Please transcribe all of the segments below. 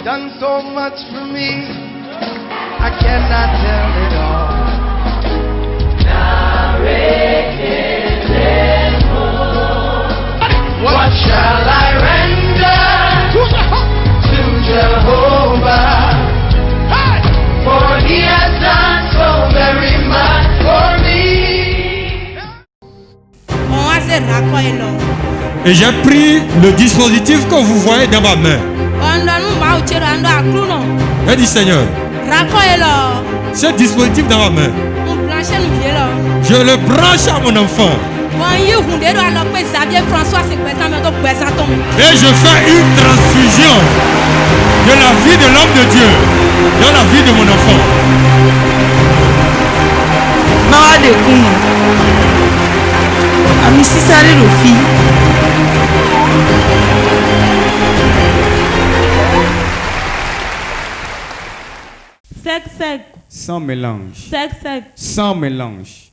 done so much for me, I cannot tell it all. What shall I render to Jehovah? For he has done so very much for me. Et j'ai pris le dispositif que vous voyez dans ma main. J'ai dit Seigneur, ce dispositif dans ma main, je le branche à mon enfant. Et je fais une transfusion de la vie de l'homme de Dieu dans la vie de mon enfant. Sans mélange. Sans mélange.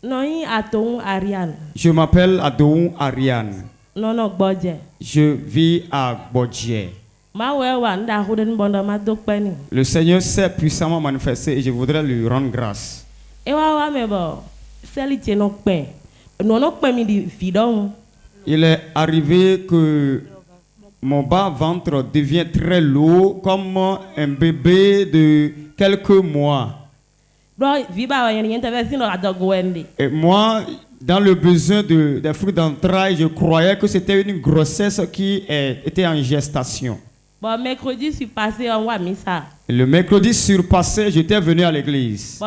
Je m'appelle Adoun Ariane. Je vis à Bodje. Le Seigneur s'est puissamment manifesté et je voudrais lui rendre grâce. Il est arrivé que mon bas-ventre devient très lourd comme un bébé de quelques mois. Et moi, dans le besoin des fruits d'entrailles, je croyais que c'était une grossesse qui était en gestation. Le mercredi surpassé, j'étais venu à l'église.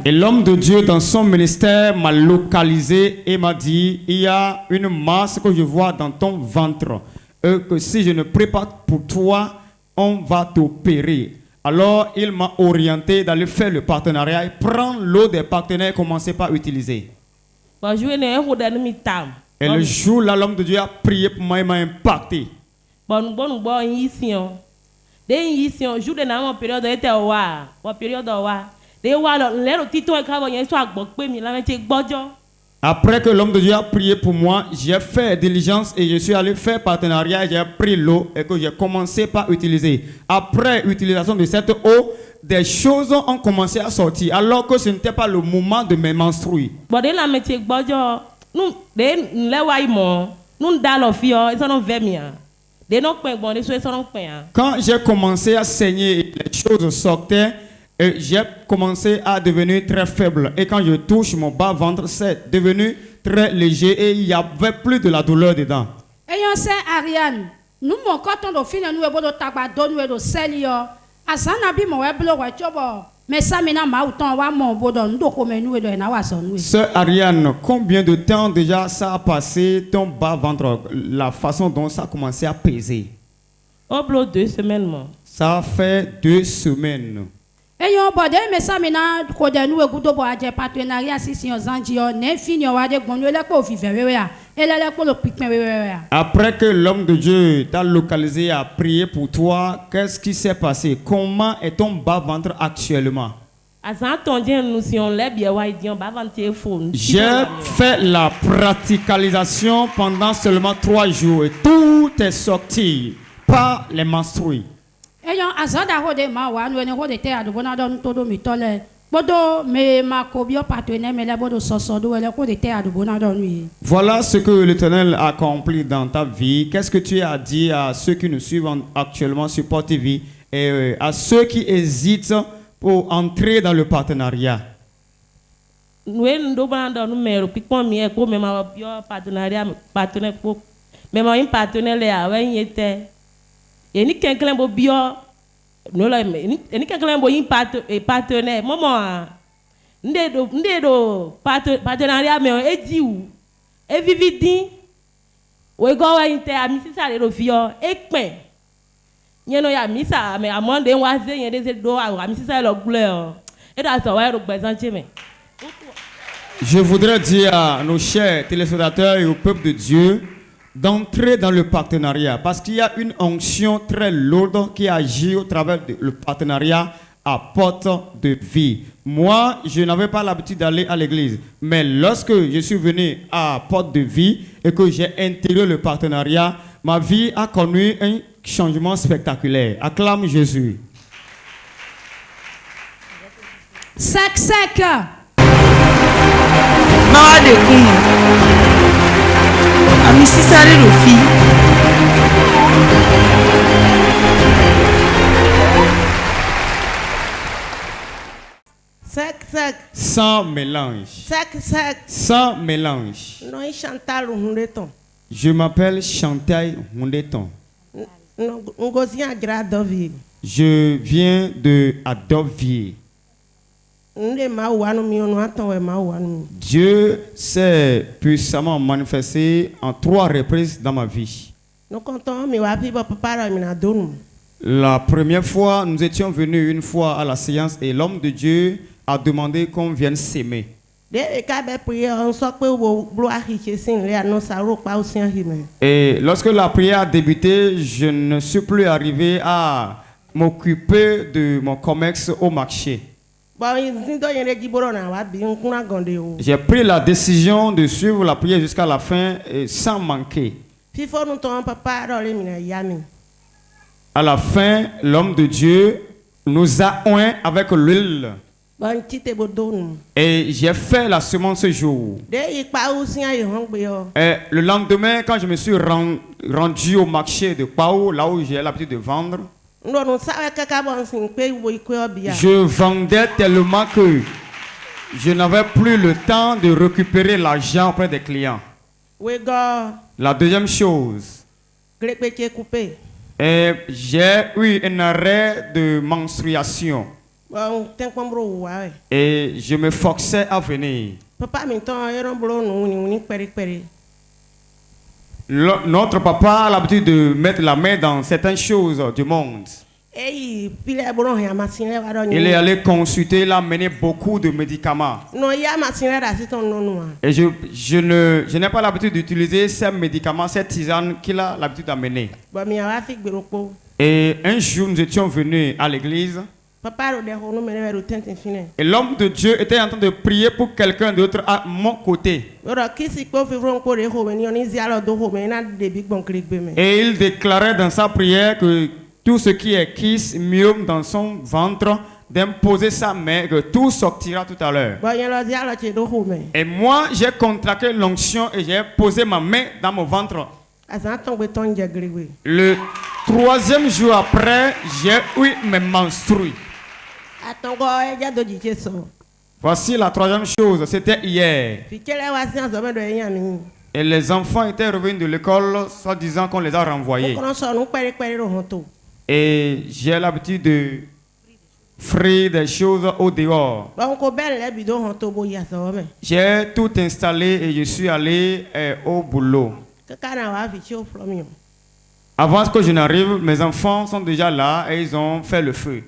Et l'homme de Dieu dans son ministère m'a localisé et m'a dit, il y a une masse que je vois dans ton ventre et que si je ne prie pas pour toi, on va t'opérer. Alors il m'a orienté d'aller faire le partenariat et prendre l'eau des partenaires et commencer par utiliser. Et le jour là, l'homme de Dieu a prié pour moi et m'a impacté. Après que l'homme de Dieu a prié pour moi, j'ai fait diligence et je suis allé faire partenariat, j'ai pris l'eau et que j'ai commencé par utiliser. Après utilisation de cette eau, des choses ont commencé à sortir alors que ce n'était pas le moment de me menstruer. Quand j'ai commencé à saigner, les choses sortaient et j'ai commencé à devenir très faible. Et quand je touche mon bas-ventre, c'est devenu très léger et il n'y avait plus de la douleur dedans. Ariane, nous Sœur Ariane, combien de temps déjà ça a passé ton bas-ventre, la façon dont ça a commencé à peser? 2 semaines. Ça fait 2 semaines. Après que l'homme de Dieu t'a localisé et a prié pour toi, qu'est-ce qui s'est passé? Comment est ton bas-ventre actuellement? J'ai fait la praticalisation pendant seulement 3 jours et tout est sorti par les menstrues. Voilà ce que l'Éternel a accompli dans ta vie. Qu'est-ce que tu as dit à ceux qui nous suivent actuellement sur Port TV et à ceux qui hésitent pour entrer dans le partenariat? Je voudrais dire à nos chers téléspectateurs et au peuple de Dieu d'entrer dans le partenariat parce qu'il y a une onction très lourde qui agit au travers du partenarià à porte de vie. Moi, je n'avais pas l'habitude d'aller à l'église. Mais lorsque je suis venu à Porte de Vie et que j'ai intégré le partenariat, ma vie a connu un changement spectaculaire. Acclame Jésus. Sec, sec. Mawade kuma. Amisi sare rofi. Sec, sec. Sans mélange. Sec, sec. Sans mélange. Non, Chantal Hundeton. Je m'appelle Chantal Hundeton. Ngozi Agra Dovi. Je viens de Adovie. Dieu s'est puissamment manifesté en 3 reprises dans ma vie. La première fois, nous étions venus une fois à la séance et l'homme de Dieu a demandé qu'on vienne s'aimer. Et lorsque la prière a débuté, je ne suis plus arrivé à m'occuper de mon commerce au marché. J'ai pris la décision de suivre la prière jusqu'à la fin et sans manquer. À la fin, l'homme de Dieu nous a oint avec l'huile. Et j'ai fait la semence ce jour. Et le lendemain, quand je me suis rendu au marché de Pau, là où j'ai l'habitude de vendre, je vendais tellement que je n'avais plus le temps de récupérer l'argent auprès des clients. La deuxième chose, j'ai eu un arrêt de menstruation. Et je me forçais à venir. Notre papa a l'habitude de mettre la main dans certaines choses du monde. Il est allé consulter, il a mené beaucoup de médicaments. Et je n'ai pas l'habitude d'utiliser ces médicaments, cette tisane qu'il a l'habitude d'amener. Et un jour, nous étions venus à l'église. Et l'homme de Dieu était en train de prier pour quelqu'un d'autre à mon côté. Et il déclarait dans sa prière que tout ce qui est kiss, myome dans son ventre, d'imposer sa main, que tout sortira tout à l'heure. Et moi, j'ai contracté l'onction et j'ai posé ma main dans mon ventre. Le 3e jour après, j'ai eu mes menstrues. Voici la 3e chose, c'était hier. Et les enfants étaient revenus de l'école, soit disant qu'on les a renvoyés. Et j'ai l'habitude de frire des choses au dehors. J'ai tout installé et je suis allé au boulot. Avant que je n'arrive, mes enfants sont déjà là et ils ont fait le feu.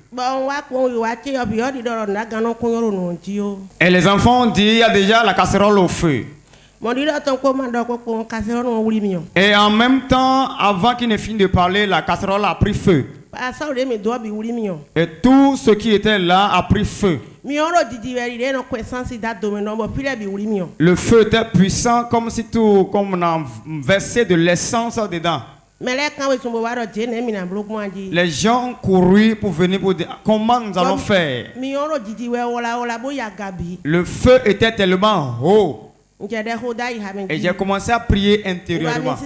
Et les enfants ont dit, il y a déjà la casserole au feu. Et en même temps, avant qu'il ne finisse de parler, la casserole a pris feu. Et tout ce qui était là a pris feu. Le feu était puissant comme si comme on a versé de l'essence dedans. Les gens ont couru pour venir pour dire comment nous allons faire. Le feu était tellement haut. Et j'ai commencé à prier intérieurement. Je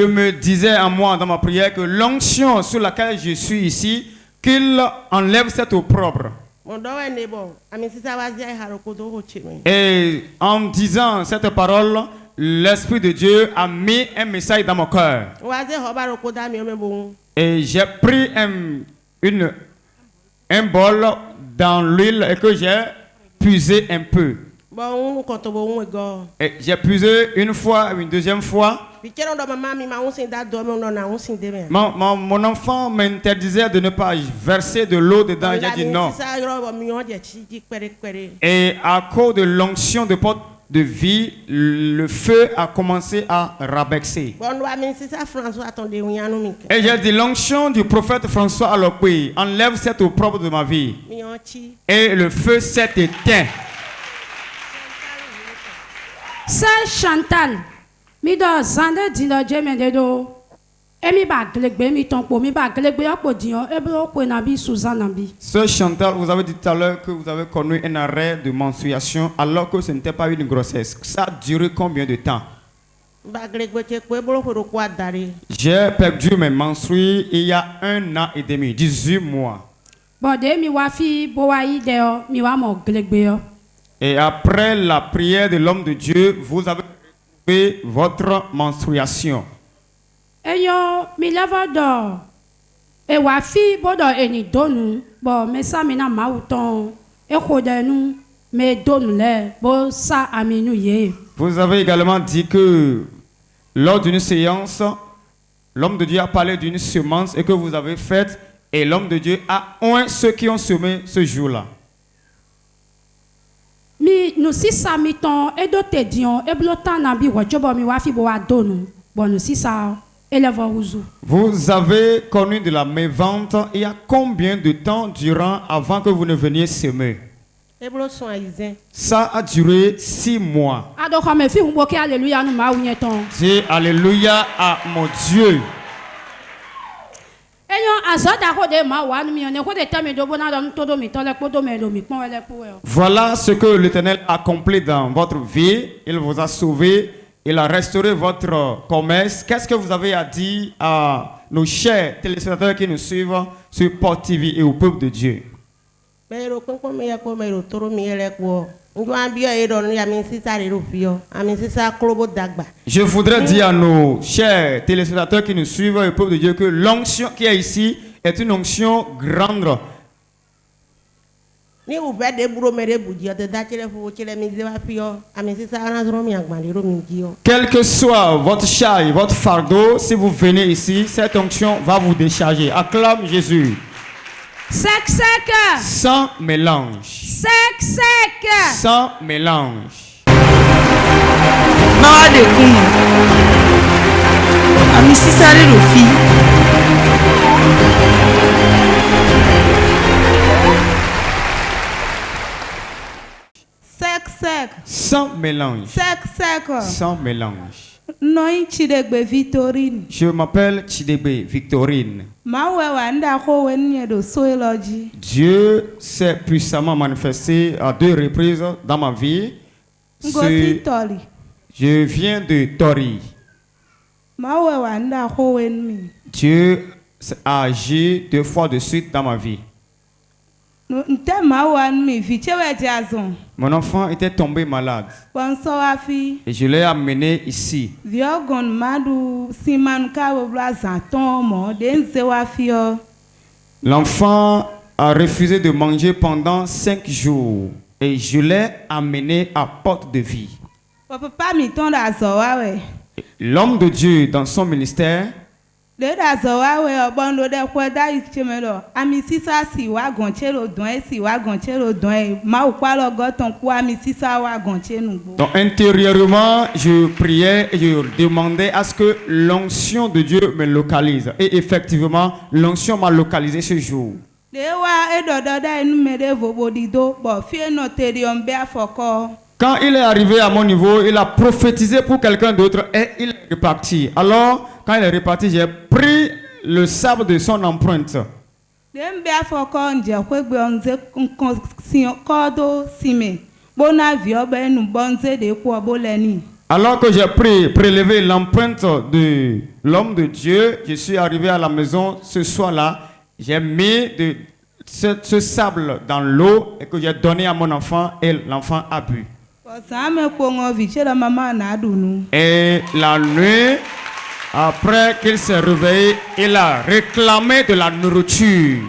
me disais à moi dans ma prière que l'onction sur laquelle je suis ici, qu'il enlève cette opprobre. Et en disant cette parole, l'Esprit de Dieu a mis un message dans mon cœur. Et j'ai pris un bol dans l'huile et que j'ai puisé un peu. Et j'ai puisé une fois, une deuxième fois. Mon enfant m'interdisait de ne pas verser de l'eau dedans. J'ai dit non. Et à cause de l'onction de Porte de vie, le feu a commencé à rabexer. Et j'ai dit, l'onction du prophète François Alokwe enlève cette opprobre de ma vie. Et le feu s'est éteint. Sœur Chantal, mi do zande dino jemende do. Emi ba glegbe mi tonpo mi ba glegbe opo dion ebro ko na bi Suzanne bi. Sœur Chantal, vous avez dit tout à l'heure que vous avez connu un arrêt de menstruation alors que ce n'était pas une grossesse. Ça a duré combien de temps? J'ai perdu mes menstrues il y a 1 an et demi, 18 mois. Bon de mi wa fi bo wa yi de o mi wa mo glegbe o. Et après la prière de l'homme de Dieu, vous avez retrouvé votre menstruation. Eyo mi leva do e wa fi bodo eni donu bo me sa mi na mauton e khodenu me donu le bo sa aminu ye. Vous avez également dit que lors d'une séance, l'homme de Dieu a parlé d'une semence et que vous avez faite et l'homme de Dieu a oint ceux qui ont semé ce jour-là. Mi nous si sa mi ton e do te dion e blotan na bi wo jobo mi wa fi bo wa donu bo nous si sa. Vous avez connu de la mévente il y a combien de temps durant avant que vous ne veniez semer? Ça a duré 6 mois. Dis alléluia à mon Dieu. Voilà ce que l'Éternel a accompli dans votre vie. Il vous a sauvé. Il a restauré votre commerce. Qu'est-ce que vous avez à dire à nos chers téléspectateurs qui nous suivent sur Port TV et au peuple de Dieu? Je voudrais dire à nos chers téléspectateurs qui nous suivent et au peuple de Dieu que l'onction qui est ici est une onction grande. Quel que soit votre charge, votre fardeau, si vous venez ici, cette onction va vous décharger. Acclame Jésus. Sec, sec. Sans mélange. Sec, sec. Sans mélange. Sec, sec. Sans mélange. Sec, sec. Sans mélange. Noi Chidegbe Victorine. Je m'appelle Chidegbe Victorine. Dieu s'est puissamment manifesté à 2 reprises dans ma vie. Je viens de Tori. Dieu a agi 2 fois de suite dans ma vie. Mon enfant était tombé malade et je l'ai amené ici. L'enfant a refusé de manger pendant 5 jours et je l'ai amené à Porte de Vie. L'homme de Dieu dans son ministère donc intérieurement, je priais et je demandais à ce que l'onction de Dieu me localise. Et effectivement, l'onction m'a localisé ce jour. Quand il est arrivé à mon niveau, il a prophétisé pour quelqu'un d'autre et il est reparti. Alors, quand il est reparti, j'ai pris le sable de son empreinte. Alors que j'ai prélevé l'empreinte de l'homme de Dieu, je suis arrivé à la maison ce soir-là. J'ai mis ce sable dans l'eau et que j'ai donné à mon enfant et l'enfant a bu. Et la nuit, après qu'il s'est réveillé, il a réclamé de la nourriture.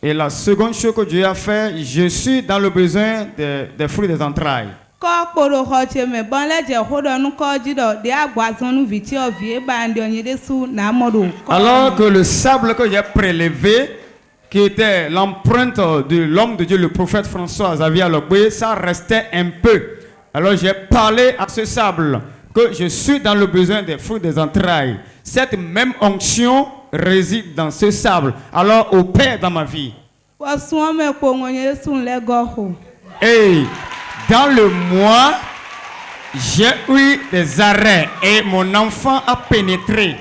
Et la seconde chose que Dieu a fait, je suis dans le besoin des fruits des entrailles. Alors que le sable que j'ai prélevé qui était l'empreinte de l'homme de Dieu, le prophète François Xavier Logbe, ça restait un peu. Alors j'ai parlé à ce sable que je suis dans le besoin des fruits des entrailles. Cette même onction réside dans ce sable. Alors opère dans ma vie. Et dans le mois, j'ai eu des arrêts et mon enfant a pénétré.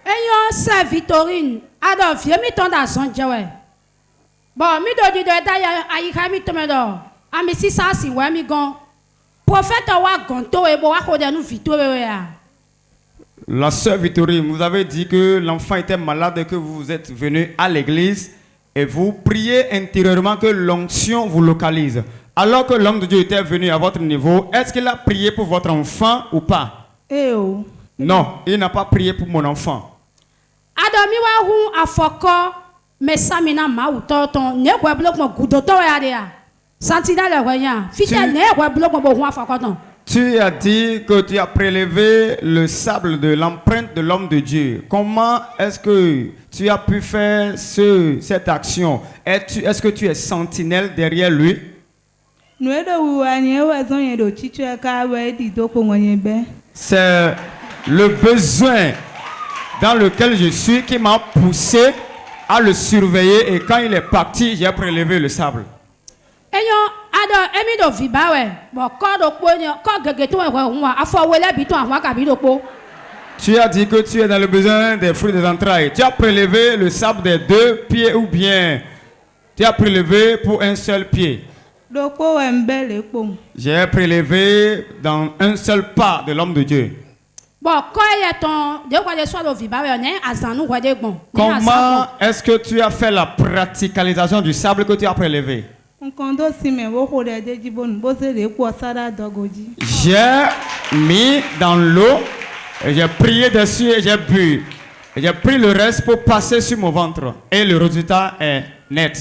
Eyo sa Victorine, ado vie mi ton da son jewe. Bon, mi do di do da ya ayika mi to me do. Ami si sa si wa mi gon. Prophète wa gon to e bo wa ko de nu Victorine ya. La sœur Victorine, vous avez dit que l'enfant était malade et que vous êtes venu à l'église et vous priez intérieurement que l'onction vous localise. Alors que l'homme de Dieu était venu à votre niveau, est-ce qu'il a prié pour votre enfant ou pas? Non, il n'a pas prié pour mon enfant. Adomi wa hu afoko me samina ma utoton ne kwa blok mo gudoto ya dia. Santina le wanya. Fite ne kwa blok mo bo hu afoko ton. Tu as dit que tu as prélevé le sable de l'empreinte de l'homme de Dieu. Comment est-ce que tu as pu faire cette action? Est-ce que tu es sentinelle derrière lui? C'est le besoin dans lequel je suis qui m'a poussé à le surveiller et quand il est parti, j'ai prélevé le sable. Tu as dit que tu es dans le besoin des fruits des entrailles. Tu as prélevé le sable des 2 pieds ou bien tu as prélevé pour un seul pied. J'ai prélevé dans un seul pas de l'homme de Dieu. Comment est-ce que tu as fait la praticalisation du sable que tu as prélevé? J'ai mis dans l'eau, j'ai prié dessus et j'ai bu. J'ai pris le reste pour passer sur mon ventre. Et le résultat est net.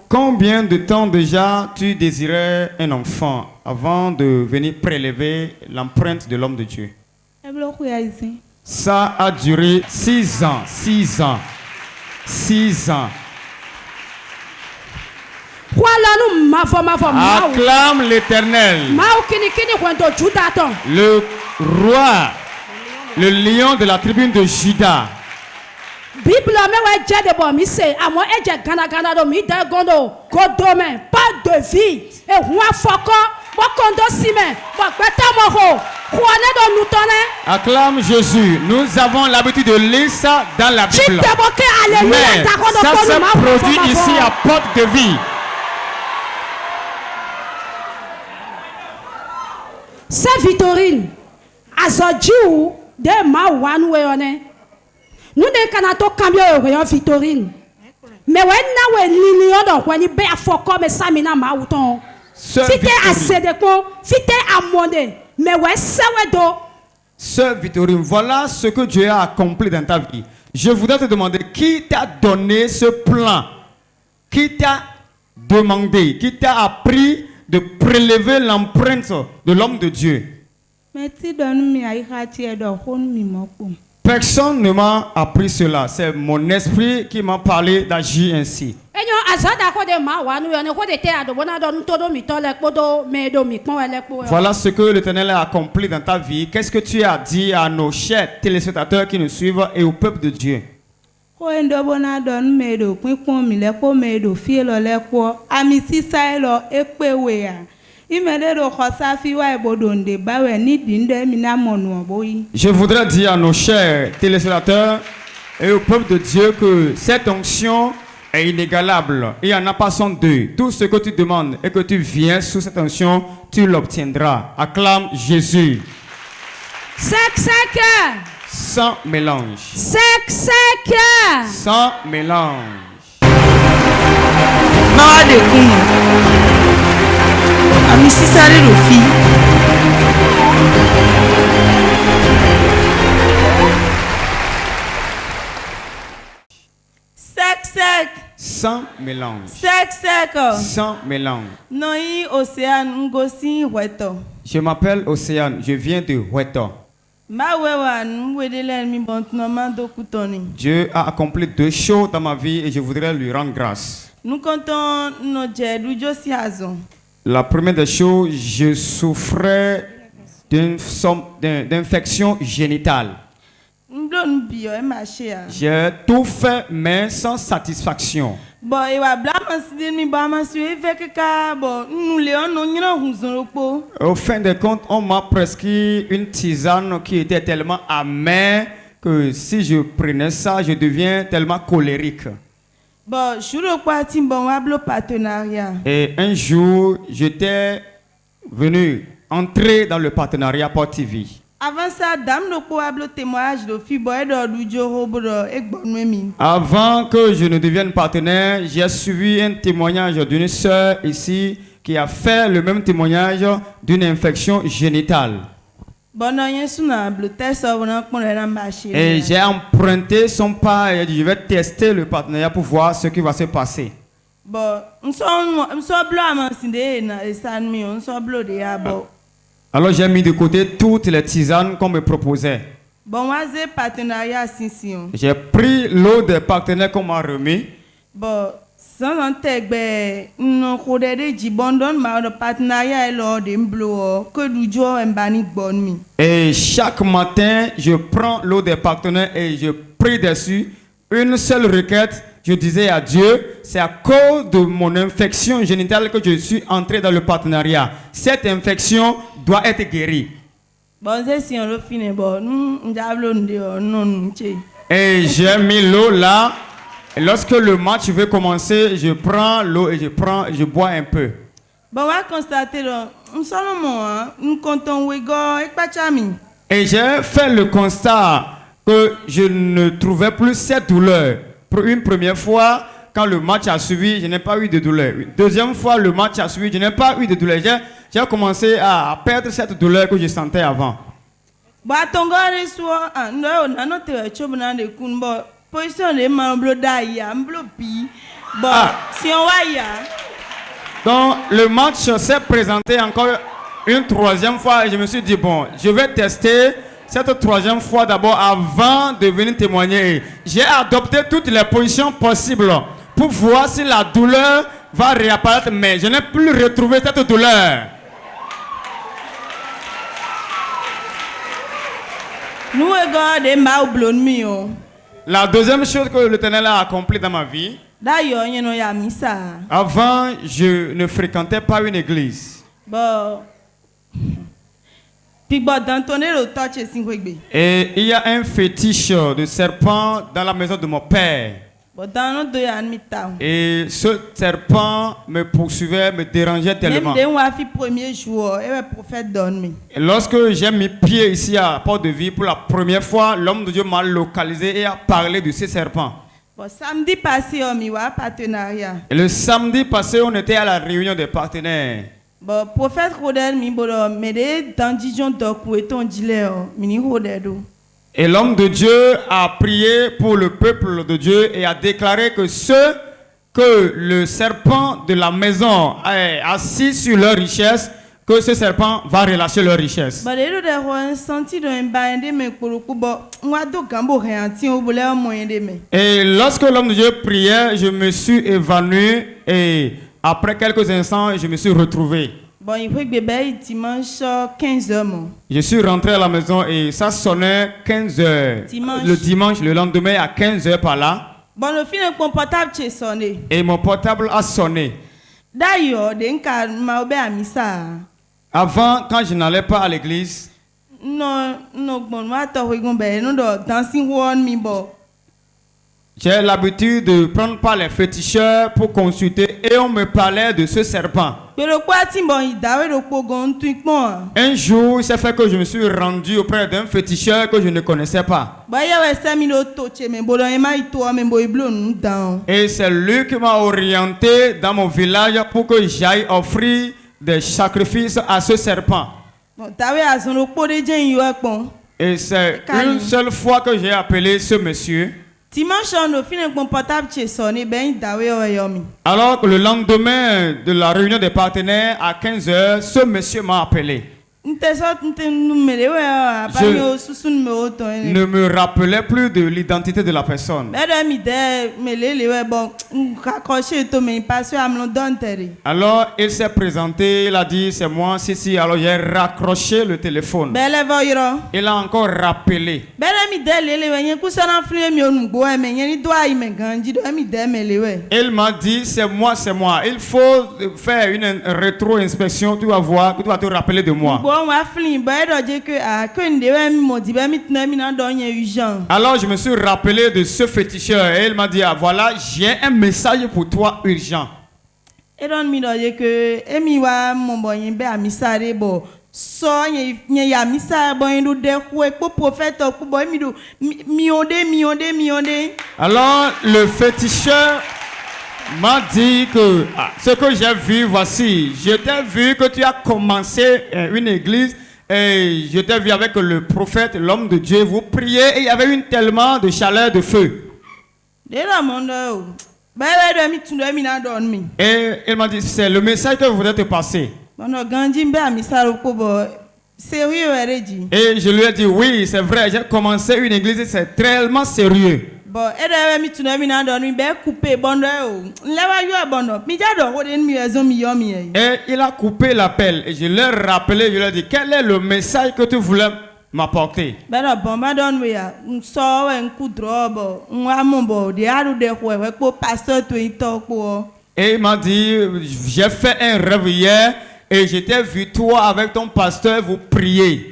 Combien de temps déjà tu désirais un enfant avant de venir prélever l'empreinte de l'homme de Dieu? Ça a duré 6 ans. 6 ans. 6 ans. Acclame l'Éternel. Le roi, le lion de la tribu de Juda. Bible me je de bon mi se amo eje gana gana do mi da gondo godome pas de vie e hu afoko bo kondo sime bo gbeta mo ho kuone do nutone. Acclame Jésus. Nous avons l'habitude de lire ça dans la Bible. Mais ça se produit ici à porte de vie. C'est Victorine. Azojiu de ma wanu weone. Nous ne canato cambio Victorine. Mais when na we nini odo when ni be afoko me samina ma uton. Fite assez de ko, fite amone. Mais we sewedo. Sœur Victorine, voilà ce que Dieu a accompli dans ta vie. Je voudrais te demander qui t'a donné ce plan? Qui t'a demandé, qui t'a appris de prélever l'empreinte de l'homme de Dieu? Personne ne m'a appris cela. C'est mon esprit qui m'a parlé d'agir ainsi. Voilà ce que l'Éternel a accompli dans ta vie. Qu'est-ce que tu as dit à nos chers téléspectateurs qui nous suivent et au peuple de Dieu? Je voudrais dire à nos chers téléspectateurs et au peuple de Dieu que cette onction est inégalable. Il n'y en a pas sans deux. Tout ce que tu demandes et que tu viens sous cette onction, tu l'obtiendras. Acclame Jésus. Sans mélange. Sans mélange. Ami sisare rofi. Sec. Sans mélange. Sec. Sans mélange. Noi océan ngosi weto. Je m'appelle Océane, je viens de Hueto. Dieu a accompli 2 choses dans ma vie et je voudrais lui rendre grâce. La première des choses, je souffrais d'infection génitale. J'ai tout fait, mais sans satisfaction. Au fin de compte, on m'a prescrit une tisane qui était tellement amère que si je prenais ça, je deviens tellement colérique. Et un jour, j'étais venu entrer dans le partenariat Port TV. Avant ça, dame le témoignage de Avant que je ne devienne partenaire, j'ai suivi un témoignage d'une sœur ici qui a fait le même témoignage d'une infection génitale. Et j'ai emprunté son pas et dit, je vais tester le partenariat pour voir ce qui va se passer. Alors j'ai mis de côté toutes les tisanes qu'on me proposait. J'ai pris l'eau des partenaires qu'on m'a remis. Et chaque matin, je prends l'eau des partenaires et je prie dessus. Une seule requête, je disais à Dieu, c'est à cause de mon infection génitale que je suis entré dans le partenariat. Cette infection doit être guérie. Et j'ai mis l'eau là. Et lorsque le match veut commencer, je prends l'eau et je bois un peu. Et j'ai fait le constat que je ne trouvais plus cette douleur. Pour une première fois, quand le match a suivi, je n'ai pas eu de douleur. Deuxième fois, le match a suivi, je n'ai pas eu de douleur. J'ai commencé à perdre cette douleur que je sentais avant. Donc le match s'est présenté encore une troisième fois et je me suis dit, bon, je vais tester cette troisième fois d'abord avant de venir témoigner. J'ai adopté toutes les positions possibles pour voir si la douleur va réapparaître, mais je n'ai plus retrouvé cette douleur. La deuxième chose que l'Éternel a accomplie dans ma vie, avant, je ne fréquentais pas une église. Et il y a un fétiche de serpent dans la maison de mon père. Et ce serpent me poursuivait, me dérangeait tellement. Et lorsque j'ai mis pied ici à Port de Vie pour la première fois, l'homme de Dieu m'a localisé et a parlé de ce serpent. Et le samedi passé, on était à la réunion des partenaires. Et l'homme de Dieu a prié pour le peuple de Dieu et a déclaré que ceux que le serpent de la maison est assis sur leur richesse, que ce serpent va relâcher leur richesse. Et lorsque l'homme de Dieu priait, je me suis évanoui et après quelques instants, je me suis retrouvé. Je suis rentré à la maison et ça sonnait 15 heures. Le dimanche, le lendemain à 15 heures par là. Et mon portable a sonné. Avant, quand je n'allais pas à l'église, j'ai l'habitude de prendre par les féticheurs pour consulter et on me parlait de ce serpent. Un jour, il s'est fait que je me suis rendu auprès d'un féticheur que je ne connaissais pas. Et c'est lui qui m'a orienté dans mon village pour que j'aille offrir des sacrifices à ce serpent. Et c'est une seule fois que j'ai appelé ce monsieur. Alors que le lendemain de la réunion des partenaires à 15 heures, ce monsieur m'a appelé. ne me rappelais plus de l'identité de la personne. Alors il s'est présenté, il a dit c'est moi, si. Alors j'ai raccroché le téléphone. Il a encore rappelé. Il m'a dit c'est moi. Il faut faire une rétro-inspection, tu vas voir, tu vas te rappeler de moi. Alors je me suis rappelé de ce féticheur et il m'a dit ah, voilà, j'ai un message pour toi urgent. Alors le féticheur m'a dit que ce que j'ai vu, voici, je t'ai vu que tu as commencé une église et je t'ai vu avec le prophète, l'homme de Dieu, vous priez et il y avait tellement de chaleur, de feu. Et il m'a dit, c'est le message que je voudrais te passer. Et je lui ai dit, oui, c'est vrai, j'ai commencé une église et c'est tellement sérieux. Et il a coupé l'appel et je l'ai rappelé, je lui ai dit quel est le message que tu voulais m'apporter. Et il m'a dit j'ai fait un rêve hier et je t'ai vu toi avec ton pasteur vous prier.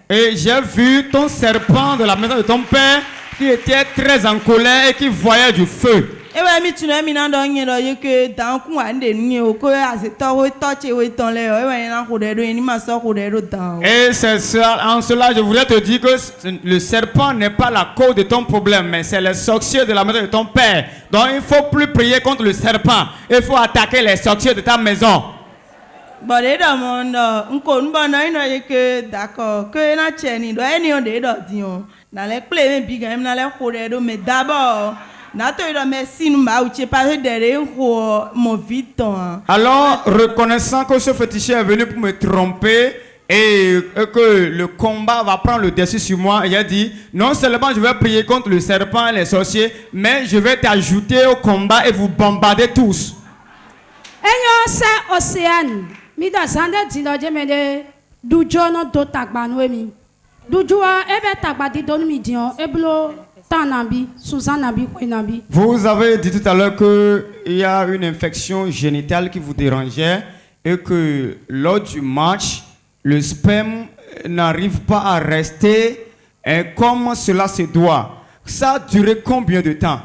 Et j'ai vu ton serpent de la maison de ton père qui était très en colère et qui voyait du feu. Et c'est ça, en cela je voulais te dire que le serpent n'est pas la cause de ton problème, mais c'est les sorciers de la maison de ton père. Donc il ne faut plus prier contre le serpent, il faut attaquer les sorciers de ta maison. Mais d'abord, alors, reconnaissant que ce féticheur est venu pour me tromper et que le combat va prendre le dessus sur moi, il a dit non seulement je vais prier contre le serpent et les sorciers, mais je vais t'ajouter au combat et vous bombarder tous. Vous avez dit tout à l'heure qu'il y a une infection génitale qui vous dérangeait et que lors du match, le sperme n'arrive pas à rester comme cela se doit. Ça a duré combien de temps?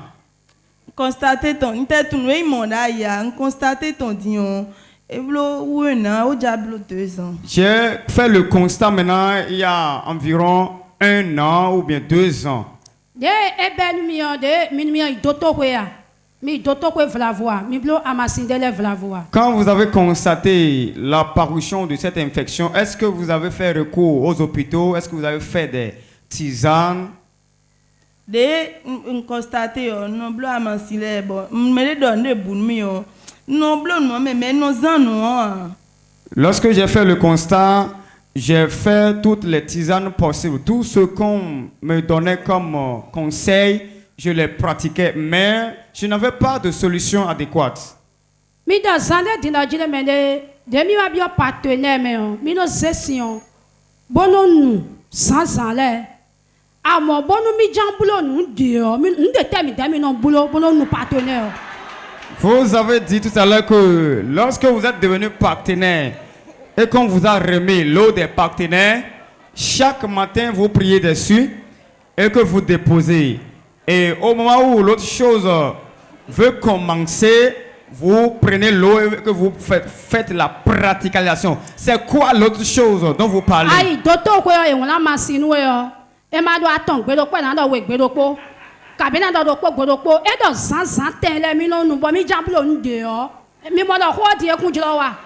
J'ai fait le constat maintenant il y a environ 1 an ou bien 2 ans. Quand vous avez constaté l'apparition de cette infection, est-ce que vous avez fait recours aux hôpitaux? Est-ce que vous avez fait des tisanes? Lorsque j'ai fait le constat, j'ai fait toutes les tisanes possibles. Tout ce qu'on me donnait comme conseil, je les pratiquais, mais je n'avais pas de solution adéquate. Vous avez dit tout à l'heure que lorsque vous êtes devenu partenaire et qu'on vous a remis l'eau des partenaires, chaque matin vous priez dessus et que vous déposez. Et au moment où l'autre chose veut commencer, vous prenez l'eau et que vous faites la praticalisation. C'est quoi l'autre chose dont vous parlez?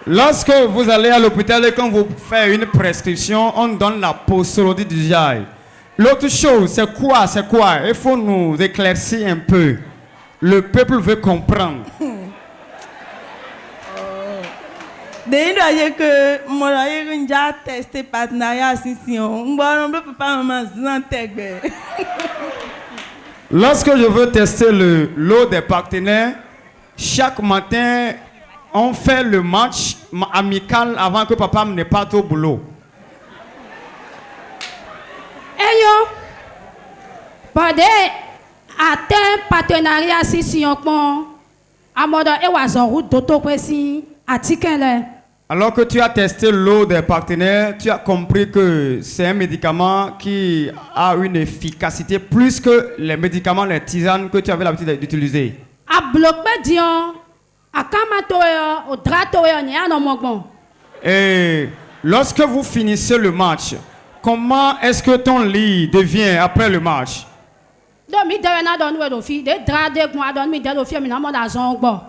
Lorsque vous allez à l'hôpital et quand vous faites une prescription, on donne la posologie du jail. L'autre chose, c'est quoi? C'est quoi? Il faut nous éclaircir un peu. Le peuple veut comprendre. Dès que moi j'ai testé partenariat papa maman Lorsque je veux tester le lot des partenaires, chaque matin, on fait le match amical avant que papa ne parte au boulot. Eyo, bade atteint partenariat si on prend à mode et oiseau route d'autopressing article. Alors que tu as testé l'eau des partenaires, tu as compris que c'est un médicament qui a une efficacité plus que les médicaments, les tisanes que tu avais l'habitude d'utiliser. A bloqué dion, a kamatoya, au dratoya, n'y a non mon. Et lorsque vous finissez le match, comment est-ce que ton lit devient après le match? Donc, mi devena donne we do fi, de drade moi donne mi de do fi mi na mo da zongbo.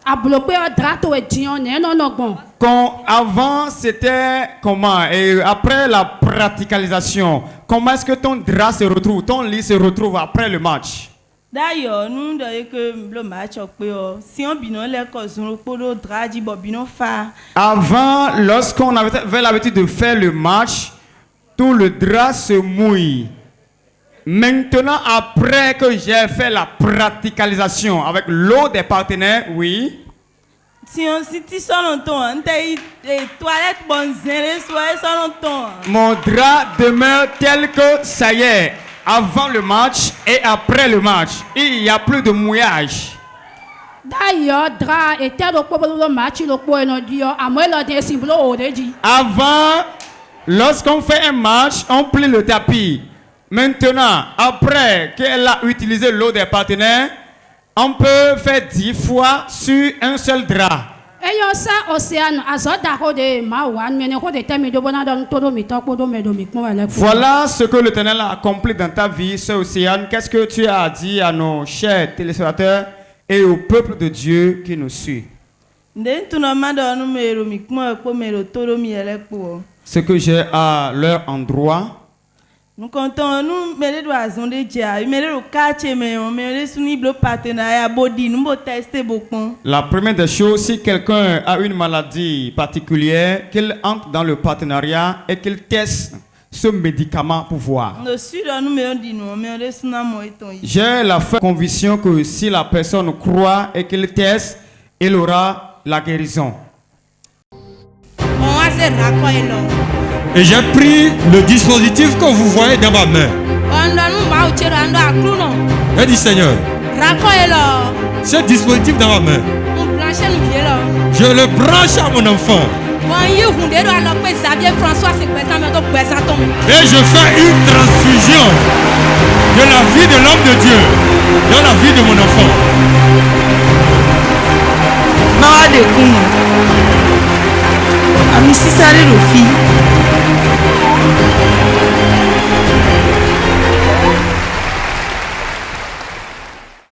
A bloqué au drato et dion, non non bon. Quand avant c'était comment et après la praticalisation, comment est-ce que ton drap se retrouve, ton lit se retrouve après le match? D'ailleurs, nous devons que le match si on binon les causes on peut drap di bobino fa. Avant, lorsqu'on avait l'habitude de faire le match, tout le drap se mouille. Maintenant, après que j'ai fait la praticalisation avec l'eau des partenaires, oui. Si on si sort longtemps, on t'a toilette bonne zéro soit sort longtemps. Mon drap demeure tel que ça y est, avant le match et après le match. Il n'y a plus de mouillage. D'ailleurs, drap était le match, le point non dio, à moi le dernier symbole au dit. Avant, lorsqu'on fait un match, on plie le tapis. Maintenant, après qu'elle a utilisé l'eau des partenaires, on peut faire 10 fois sur un seul drap. Et ça, océan, azot de mawan, mais ne de temi de bonadon todo mitako do medomikmo. Voilà ce que l'Éternel a accompli dans ta vie, ce océan. Qu'est-ce que tu as dit à nos chers téléspectateurs et au peuple de Dieu qui nous suit? Ce que j'ai à leur endroit. Nous comptons nous mêler d'oiseaux de dia, mêler le quartier mais on mêler soutenir partenariat body nous tester beaucoup. La première des choses, si quelqu'un a une maladie particulière, qu'il entre dans le partenariat et qu'il teste ce médicament pour voir. J'ai la ferme conviction que si la personne croit et qu'il teste, il aura la guérison. Et j'ai pris le dispositif que vous voyez dans ma main. J'ai dit Seigneur, ce dispositif dans ma main, je le branche à mon enfant. Et je fais une transfusion de la vie de l'homme de Dieu dans la vie de mon enfant. Ami si sare le fi